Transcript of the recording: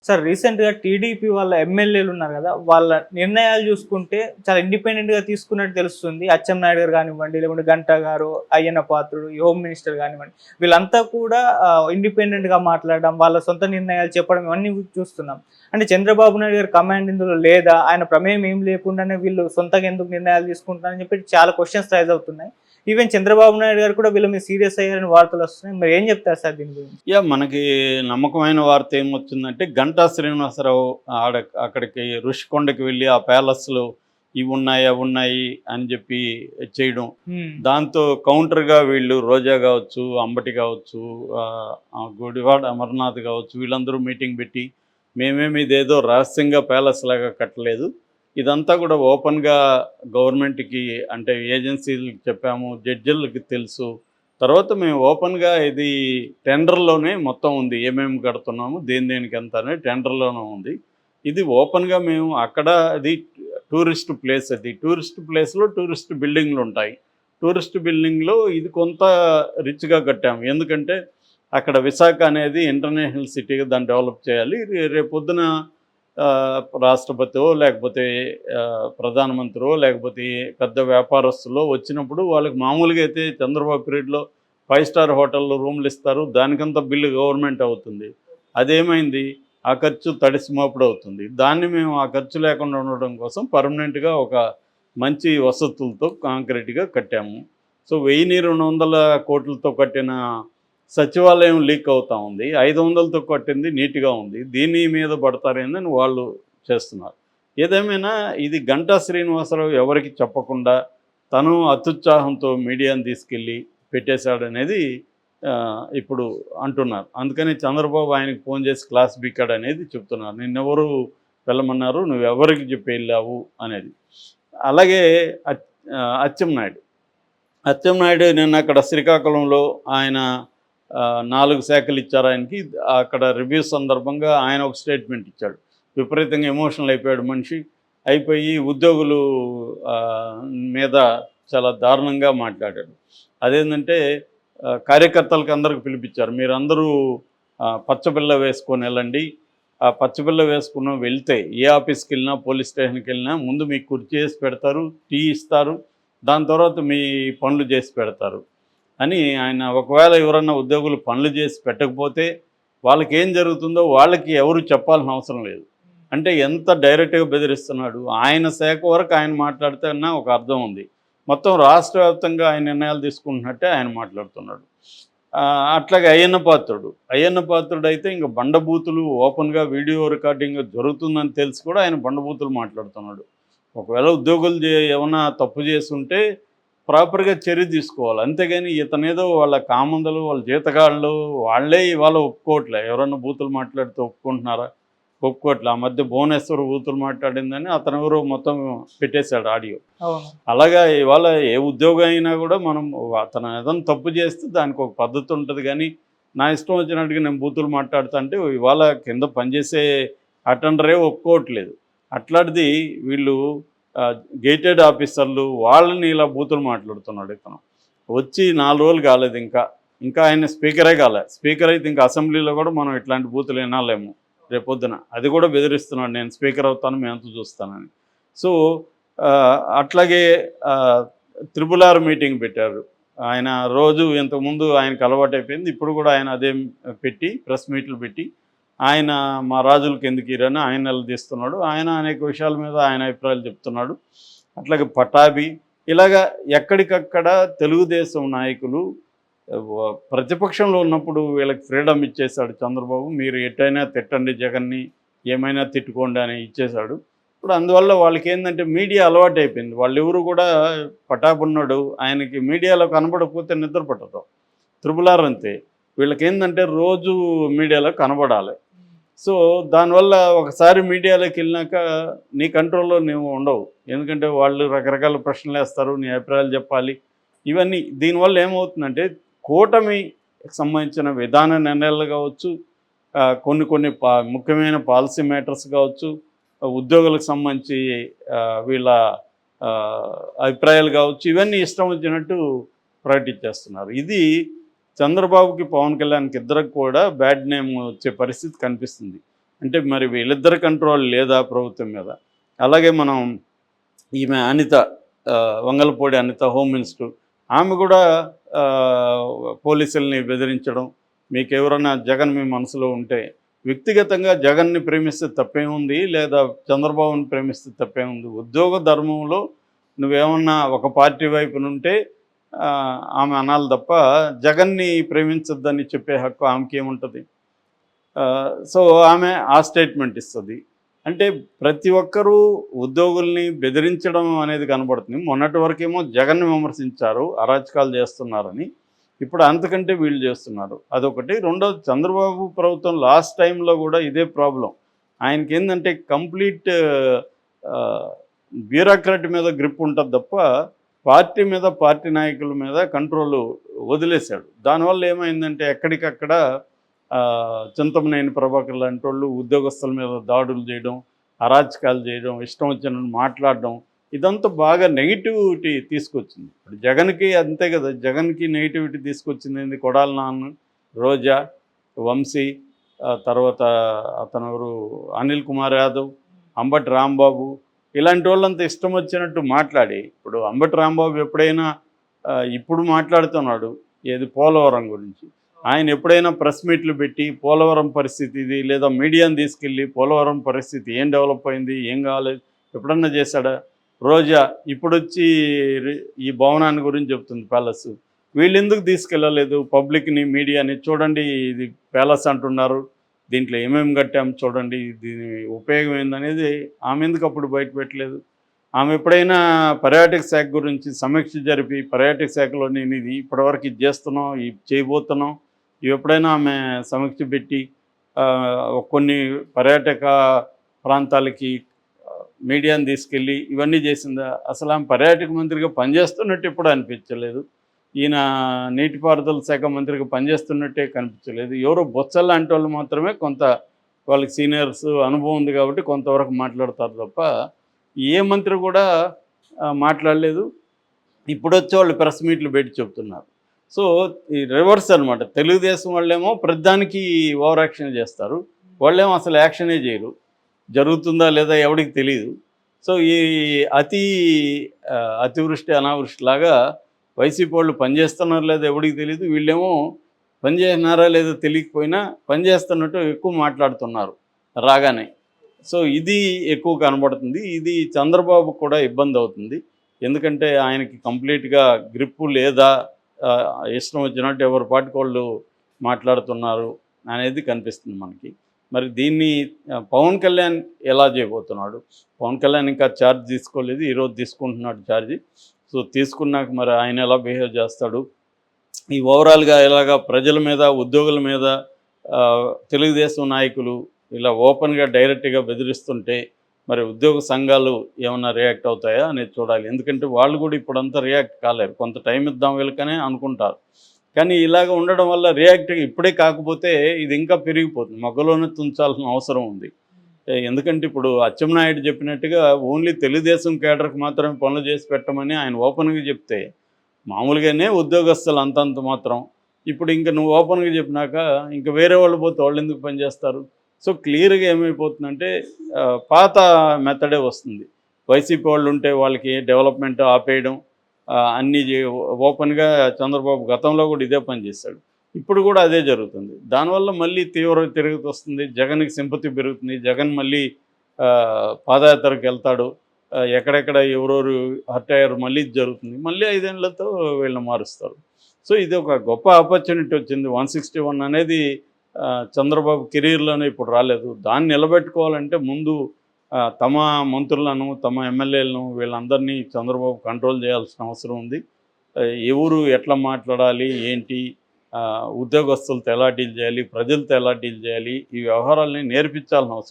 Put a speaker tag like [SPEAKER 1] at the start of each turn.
[SPEAKER 1] Sir రీసెంట్‌గా TDP వాళ్ళ ఎమ్మెల్యేలు ఉన్నారు గదా! వాళ్ళ నిర్ణయాలు జూసుకుంటే చాలా ఇండిపెండెంట్‌గా తీసుకున్నట్టు తెలుస్తుంది. అచ్చెన్నాయుడు గారు గానివ్వండి, లేకుంటే గంటా గారు, అయ్యన్న పాత్రుడు, ఈ హోమ్ మినిస్టర్ గానివ్వండి, వీళ్ళంతా కూడా ఇండిపెండెంట్‌గా మాట్లాడడం, వాళ్ళ సొంత నిర్ణయాలు చెప్పడం ఇవన్నీ చూస్తున్నాం. అంటే చంద్రబాబు నాయుడు గారి కమాండ్ ఇందులో లేదా? ఆయన ప్రమేయం ఏం లేకుండానే వీళ్ళు సొంతంగా ఎందుకు నిర్ణయాలు తీసుకుంటున్నారని చెప్పి చాలా క్వెషన్స్ రైజ్ అవుతున్నాయి. ఈవెన్ చంద్రబాబు నాయుడు గారు కూడా వీళ్ళ మీద సీరియస్ అయ్యారని వార్తలొస్తున్నాయి. మరి ఏం చెప్తారు సార్ దీని గురించి?
[SPEAKER 2] మనకి నమ్మకమైన వార్త ఏమొచ్చిందంటే, 'గంటా శ్రీనివాసరావు' అక్కడికి ఋషికొండకి వెళ్ళి ఆ ప్యాలెస్‌లో ఇవున్నాయి, అవున్నాయి అని జెప్పి చేయడం.
[SPEAKER 1] హ్మ్.
[SPEAKER 2] దాంతో కౌంటర్‌గా వీళ్ళు రోజా గావచ్చు, అంబటి గావచ్చు, గుడివాడ అమర్నాథ్ గావచ్చు, వీళ్ళందరూ మీటింగ్ పెట్టి, మేమేమి ఇదేదో రహస్యంగా ప్యాలెస్‌లాగా కట్టలేదు. ఇదంతా కూడా ఓపెన్‌గా గవర్నమెంట్‌కి అంటే ఏజెన్సీలకి చెప్పాము, జడ్జిలకి తెలుసు. తర్వాత మేము ఓపెన్‌గా ఇది టెండర్‌లోనే మొత్తం ఉంది. ఏమేమి కడుతున్నాము, దేనికి ఎంత అనేది టెండర్‌లోనే ఉంది. ఇది ఓపెన్‌గా మేము అక్కడ అది టూరిస్ట్ ప్లేస్ అది. టూరిస్ట్ ప్లేస్‌లో టూరిస్ట్ బిల్డింగ్‌లుంటాయి. టూరిస్ట్ బిల్డింగ్‌లో ఇది కొంత రిచ్‌గా కట్టాము. ఎందుకంటే అక్కడ విశాఖ అనేది ఇంటర్నేషనల్ సిటీగా దాన్ని డెవలప్ చేయాలి. రేపొద్దున రాష్ట్రపతో లేకపోతే ప్రధానమంత్రో లేకపోతే పెద్ద వ్యాపారస్తులో వచ్చినప్పుడు వాళ్ళకి మామూలుగా అయితే చంద్రబాబు పీరియడ్‌లో 5 స్టార్ హోటల్లో రూమ్‌లు ఇస్తారు. దానికంతా బిల్లు గవర్నమెంట్ అవుతుంది. అదేమైంది? ఆ ఖర్చు తడిసి మోపుడవుతుంది. దాన్ని మేము ఆ ఖర్చు లేకుండా ఉండడం కోసం పర్మనెంట్‌గా ఒక మంచి వసతులతో కాంక్రీట్‌గా కట్టాము. సో, 1200 కోట్లతో కట్టిన సచివాలయం లీక్ అవుతా ఉంది. 500లతో కట్టింది నీట్‌గా ఉంది. దీని మీద పడతారేందని వాళ్ళు చేస్తున్నారు. ఏదేమైనా ఇది 'గంటా శ్రీనివాసరావు' ఎవరికీ చెప్పకుండా తను అత్యుత్సాహంతో మీడియాని తీసుకెళ్ళి పెట్టేశాడనేది ఇప్పుడు అంటున్నారు. అందుకని చంద్రబాబు ఆయనకి ఫోన్ చేసి క్లాస్ పీకాడనేది చెప్తున్నారు. నిన్నెవరు వెళ్ళమన్నారు, నువ్వెవరికి చెప్పి వెళ్ళావు అనేది. అలాగే అచ్చెన్నాయుడు. అచ్చెన్నాయుడు నిన్న అక్కడ శ్రీకాకుళంలో ఆయన 4 శాఖలు ఇచ్చారు ఆయనకి. అక్కడ రివ్యూ సందర్భంగా ఆయన ఒక స్టేట్మెంట్ ఇచ్చాడు. విపరీతంగా ఎమోషనల్ అయిపోయాడు మనిషి. అయిపోయి ఉద్యోగులు మీద చాలా దారుణంగా మాట్లాడాడు. అదేంటంటే కార్యకర్తలకి అందరికి పిలిపించారు. మీరందరూ పచ్చబిళ్ళ వేసుకొని వెళ్ళండి. ఆ పచ్చబిళ్ళ వేసుకుని వెళ్తే ఏ ఆఫీస్కి వెళ్ళినా పోలీస్ స్టేషన్కి వెళ్ళినా ముందు మీకు కుర్చీ వేసి పెడతారు, టీ ఇస్తారు, దాని తర్వాత మీ పనులు చేసి పెడతారు అని ఆయన. ఒకవేళ ఎవరన్నా ఉద్యోగులు పనులు చేసి పెట్టకపోతే వాళ్ళకి ఏం జరుగుతుందో వాళ్ళకి ఎవరు చెప్పాల్సిన అవసరం లేదు. అంటే ఎంత డైరెక్ట్గా బెదిరిస్తున్నాడు. ఆయన శాఖ వరకు ఆయన మాట్లాడితే అన్నా ఒక అర్థం ఉంది. మొత్తం రాష్ట్ర వ్యాప్తంగా ఆయన నిర్ణయాలు తీసుకుంటున్నట్టే ఆయన మాట్లాడుతున్నాడు. అట్లాగే అయ్యన్న పాత్రుడు అయితే ఇంక బండబూతులు ఓపెన్గా వీడియో రికార్డింగ్ జరుగుతుందని తెలిసి కూడా ఆయన బండబూతులు మాట్లాడుతున్నాడు. ఒకవేళ ఉద్యోగులు ఏమన్నా తప్పు చేస్తుంటే ప్రాపర్‌గా చర్య తీసుకోవాలి. అంతేగాని ఇతనేదో వాళ్ళ కామందలు, వాళ్ళ జీతగాళ్ళు వాళ్ళే ఇవాళ ఒప్పుకోవట్లే. ఎవరన్నా బూతులు మాట్లాడితే ఒప్పుకుంటున్నారా? ఒప్పుకోవట్లే. ఆ మధ్య భువనేశ్వర్ బూతులు మాట్లాడిందని అతనెవరో మొత్తం పెట్టేశాడు ఆడియో.
[SPEAKER 1] అవును.
[SPEAKER 2] అలాగా ఇవాళ ఏ ఉద్యోగం అయినా కూడా మనం అతను ఏదైనా తప్పు చేస్తే దానికి ఒక పద్ధతి ఉంటుంది. కానీ నా ఇష్టం వచ్చినట్టుగా నేను బూతులు మాట్లాడుతా అంటే ఇవాళ కింద పనిచేసే అటెండరే ఒప్పుకోవట్లేదు. అట్లాంటిది వీళ్ళు గేటెడ్ ఆఫీసర్లు వాళ్ళని ఇలా బూతులు మాట్లాడుతున్నాడు ఇతను. వచ్చి 4 రోజులు కాలేదు ఇంకా ఆయన స్పీకరే కాలే. స్పీకర్ అయితే ఇంకా అసెంబ్లీలో కూడా మనం ఇట్లాంటి బూతులు వినాలేము రేపొద్దున. అది కూడా బెదిరిస్తున్నాడు, నేను స్పీకర్ అవుతాను, మీ అంతా చూస్తానని. సో అట్లాగే త్రిపుల్ మీటింగ్ పెట్టారు. ఆయన రోజు ఇంతకుముందు ఆయనకు అలవాటైపోయింది. ఇప్పుడు కూడా ఆయన అదే పెట్టి ప్రెస్ మీట్లు పెట్టి ఆయన మా రాజులకు ఎందుకు ఇరని ఆయన నిలదీస్తున్నాడు. ఆయన అనేక విషయాల మీద ఆయన అభిప్రాయాలు చెప్తున్నాడు. అట్లాగే పటాభి ఇలాగా ఎక్కడికక్కడ తెలుగుదేశం నాయకులు ప్రతిపక్షంలో ఉన్నప్పుడు వీళ్ళకి ఫ్రీడమ్ ఇచ్చేశాడు చంద్రబాబు. మీరు ఎట్టయినా తిట్టండి జగన్ని, ఏమైనా తిట్టుకోండి అని ఇచ్చేశాడు. ఇప్పుడు అందువల్ల వాళ్ళకి ఏంటంటే మీడియా అలవాటు అయిపోయింది. వాళ్ళెవరు కూడా పటాపున్నాడు ఆయనకి మీడియాలో కనబడకపోతే నిద్ర పట్టదు. త్రిపుల్ అంతే. వీళ్ళకేందంటే రోజు మీడియాలో కనబడాలి. సో దానివల్ల ఒకసారి మీడియాలోకి వెళ్ళినాక నీ కంట్రోల్లో నువ్వు ఉండవు. ఎందుకంటే వాళ్ళు రకరకాల ప్రశ్నలు వేస్తారు, నీ అభిప్రాయాలు చెప్పాలి. ఇవన్నీ దీనివల్ల ఏమవుతుందంటే కూటమికి సంబంధించిన విధాన నిర్ణయాలు కావచ్చు, కొన్ని ముఖ్యమైన పాలసీ మ్యాటర్స్ కావచ్చు, ఉద్యోగులకు సంబంధించి వీళ్ళ అభిప్రాయాలు కావచ్చు, ఇవన్నీ ఇష్టం వచ్చినట్టు ప్రకటించేస్తున్నారు. ఇది చంద్రబాబుకి పవన్ కళ్యాణ్కి ఇద్దరికి కూడా బ్యాడ్ నేమ్ వచ్చే పరిస్థితి కనిపిస్తుంది. అంటే మరి వీళ్ళిద్దరి కంట్రోల్ లేదా ప్రభుత్వం మీద? అలాగే మనం ఈమె అనిత, వంగలపూడి అనిత హోమ్ మినిస్టర్, ఆమె కూడా పోలీసుల్ని బెదిరించడం. మీకు ఎవరైనా జగన్ మీ మనసులో ఉంటే, వ్యక్తిగతంగా జగన్ని ప్రేమిస్తే తప్పేముంది, లేదా చంద్రబాబుని ప్రేమిస్తే తప్పేముంది? ఉద్యోగ ధర్మంలో నువ్వేమన్నా ఒక పార్టీ వైపునుంటే ఆమె అనాలి తప్ప జగన్ని ప్రేమించొద్దని చెప్పే హక్కు ఆమెకి ఏముంటుంది? సో ఆమె ఆ స్టేట్మెంట్ ఇస్తుంది. అంటే ప్రతి ఒక్కరూ ఉద్యోగుల్ని బెదిరించడం అనేది కనబడుతుంది. మొన్నటి వరకేమో జగన్ని విమర్శించారు, అరాచకాలు చేస్తున్నారని. ఇప్పుడు అంతకంటే వీళ్ళు చేస్తున్నారు. అదొకటి. రెండోది, చంద్రబాబు ప్రభుత్వం లాస్ట్ టైంలో కూడా ఇదే ప్రాబ్లం. ఆయనకి ఏంటంటే కంప్లీట్ బ్యూరోక్రాట్ మీద గ్రిప్ ఉంటుంది తప్ప పార్టీ మీద, పార్టీ నాయకుల మీద కంట్రోల్ వదిలేశాడు. దానివల్ల ఏమైందంటే ఎక్కడికక్కడ చింతమనేని ప్రభాకర్ లాంటి వాళ్ళు ఉద్యోగస్తుల మీద దాడులు చేయడం, అరాచకాలు చేయడం, ఇష్టం వచ్చినట్టు మాట్లాడడం, ఇదంతా బాగా నెగిటివిటీ తీసుకొచ్చింది. ఇప్పుడు జగన్కి అంతే కదా, జగన్కి నెగిటివిటీ తీసుకొచ్చింది ఏంది? కొడాలి నాన్న, రోజా, వంశీ, తర్వాత అతను ఎవరు, అనిల్ కుమార్ యాదవ్, అంబటి రాంబాబు, ఇలాంటి వాళ్ళంతా ఇష్టం వచ్చినట్టు మాట్లాడి, ఇప్పుడు అంబటి రాంబాబు ఎప్పుడైనా ఇప్పుడు మాట్లాడుతున్నాడు ఏది పోలవరం గురించి. ఆయన ఎప్పుడైనా ప్రెస్ మీట్లు పెట్టి పోలవరం పరిస్థితి ఇది, లేదా మీడియాని తీసుకెళ్ళి పోలవరం పరిస్థితి ఏం డెవలప్ అయింది, ఏం కాలేదు, ఎప్పుడన్నా చేశాడా? రోజా ఇప్పుడు వచ్చి ఈ భవనాన్ని గురించి చెప్తుంది, ప్యాలెస్. వీళ్ళు ఎందుకు తీసుకెళ్ళలేదు పబ్లిక్ని, మీడియాని? చూడండి ఇది ప్యాలెస్ అంటున్నారు, దీంట్లో ఏమేమి కట్టాము చూడండి, దీని ఉపయోగం ఏందనేది ఆమె ఎందుకు అప్పుడు బయట పెట్టలేదు? ఆమె ఎప్పుడైనా పర్యాటక శాఖ గురించి సమీక్ష జరిపి, పర్యాటక శాఖలో నేను ఇది ఇప్పటివరకు ఇది చేస్తున్నాం, ఇది చేయబోతున్నాం, ఇవి ఎప్పుడైనా ఆమె సమీక్ష పెట్టి కొన్ని పర్యాటక ప్రాంతాలకి మీడియాని తీసుకెళ్ళి ఇవన్నీ చేసిందా? అసలు ఆమె పర్యాటక మంత్రిగా పనిచేస్తున్నట్టు ఎప్పుడు అనిపించలేదు. ఈయన నీటిపారుదల శాఖ మంత్రిగా పనిచేస్తున్నట్టే కనిపించలేదు. ఎవరో బొత్స లాంటి వాళ్ళు మాత్రమే కొంత, వాళ్ళకి సీనియర్స్ అనుభవం ఉంది కాబట్టి కొంతవరకు మాట్లాడతారు తప్ప ఏ మంత్రి కూడా మాట్లాడలేదు. ఇప్పుడు వచ్చే వాళ్ళు ప్రెస్ మీట్లు పెట్టి చెప్తున్నారు. సో ఈ రివర్స్ అనమాట. తెలుగుదేశం వాళ్ళేమో ప్రతిదానికి ఓవర్ యాక్షన్ చేస్తారు, వాళ్ళేమో అసలు యాక్షనే చేయరు. జరుగుతుందా లేదా ఎవరికి తెలియదు. సో ఈ అతివృష్టి అనావృష్టి లాగా వైసీపీ వాళ్ళు పనిచేస్తున్నారు లేదా ఎవరికి తెలియదు, వీళ్ళేమో పనిచేస్తున్నారా లేదో తెలియకపోయినా పనిచేస్తున్నట్టు ఎక్కువ మాట్లాడుతున్నారు రాగానే. సో ఇది ఎక్కువ కనబడుతుంది. ఇది చంద్రబాబు కూడా ఇబ్బంది అవుతుంది. ఎందుకంటే ఆయనకి కంప్లీట్గా గ్రిప్పు లేదా, ఇష్టం వచ్చినట్టు ఎవరి పాటికి వాళ్ళు మాట్లాడుతున్నారు అనేది కనిపిస్తుంది మనకి. మరి దీన్ని పవన్ కళ్యాణ్ ఎలా చేయబోతున్నాడు? పవన్ కళ్యాణ్ ఇంకా ఛార్జ్ తీసుకోలేదు, ఈరోజు తీసుకుంటున్నాడు ఛార్జీ. సో తీసుకున్నాక మరి ఆయన ఎలా బిహేవ్ చేస్తాడు? ఈ ఓవరాల్గా ఇలాగా ప్రజల మీద, ఉద్యోగుల మీద తెలుగుదేశం నాయకులు ఇలా ఓపెన్గా డైరెక్ట్గా బెదిరిస్తుంటే మరి ఉద్యోగ సంఘాలు ఏమన్నా రియాక్ట్ అవుతాయా అనేది చూడాలి. ఎందుకంటే వాళ్ళు కూడా ఇప్పుడంతా రియాక్ట్ కాలేరు, కొంత టైం ఇద్దాం వీళ్ళకనే అనుకుంటారు. కానీ ఇలాగ ఉండడం వల్ల రియాక్ట్ ఇప్పుడే కాకపోతే ఇది ఇంకా పెరిగిపోతుంది, మొగ్గలోనే తుంచాల్సిన అవసరం ఉంది. ఎందుకంటే ఇప్పుడు అచ్చెన్నాయుడు చెప్పినట్టుగా ఓన్లీ తెలుగుదేశం కేడర్కి మాత్రమే పనులు చేసి పెట్టమని ఆయన ఓపెన్గా చెప్తే, మామూలుగానే ఉద్యోగస్తులు అంతంత మాత్రం, ఇప్పుడు ఇంకా నువ్వు ఓపెన్గా చెప్పినాక ఇంకా వేరే వాళ్ళు పోతే వాళ్ళు ఎందుకు పనిచేస్తారు? సో క్లియర్గా ఏమైపోతుందంటే పాత మెథడే వస్తుంది. వైసీపీ వాళ్ళు ఉంటే వాళ్ళకి డెవలప్మెంట్ ఆపేయడం, అన్నీ ఓపెన్గా చంద్రబాబు గతంలో కూడా ఇదే పని చేశాడు, ఇప్పుడు కూడా అదే జరుగుతుంది. దానివల్ల మళ్ళీ తీవ్ర తిరుగుతూ వస్తుంది, జగన్కి సింపతి పెరుగుతుంది, జగన్ మళ్ళీ పాదయాత్రకు వెళ్తాడు, ఎక్కడెక్కడ ఎవరెవరు హర్ట్ అయ్యారు మళ్ళీ జరుగుతుంది, మళ్ళీ 5 ఏళ్లతో వీళ్ళని మారుస్తారు. సో ఇది ఒక గొప్ప ఆపర్చునిటీ వచ్చింది. 161 అనేది చంద్రబాబు కెరీర్లోనే ఇప్పుడు రాలేదు. దాన్ని నిలబెట్టుకోవాలంటే ముందు తమ మంత్రులను, తమ ఎమ్మెల్యేలను, వీళ్ళందరినీ చంద్రబాబు కంట్రోల్ చేయాల్సిన అవసరం ఉంది. ఎవరు ఎట్లా మాట్లాడాలి, ఏంటి, ఉద్యోగస్తులతో ఎలా డీల్ చేయాలి, ప్రజలతో ఎలా డీల్ చేయాలి, ఈ వ్యవహారాలని నేర్పించాల్సిన అవసరం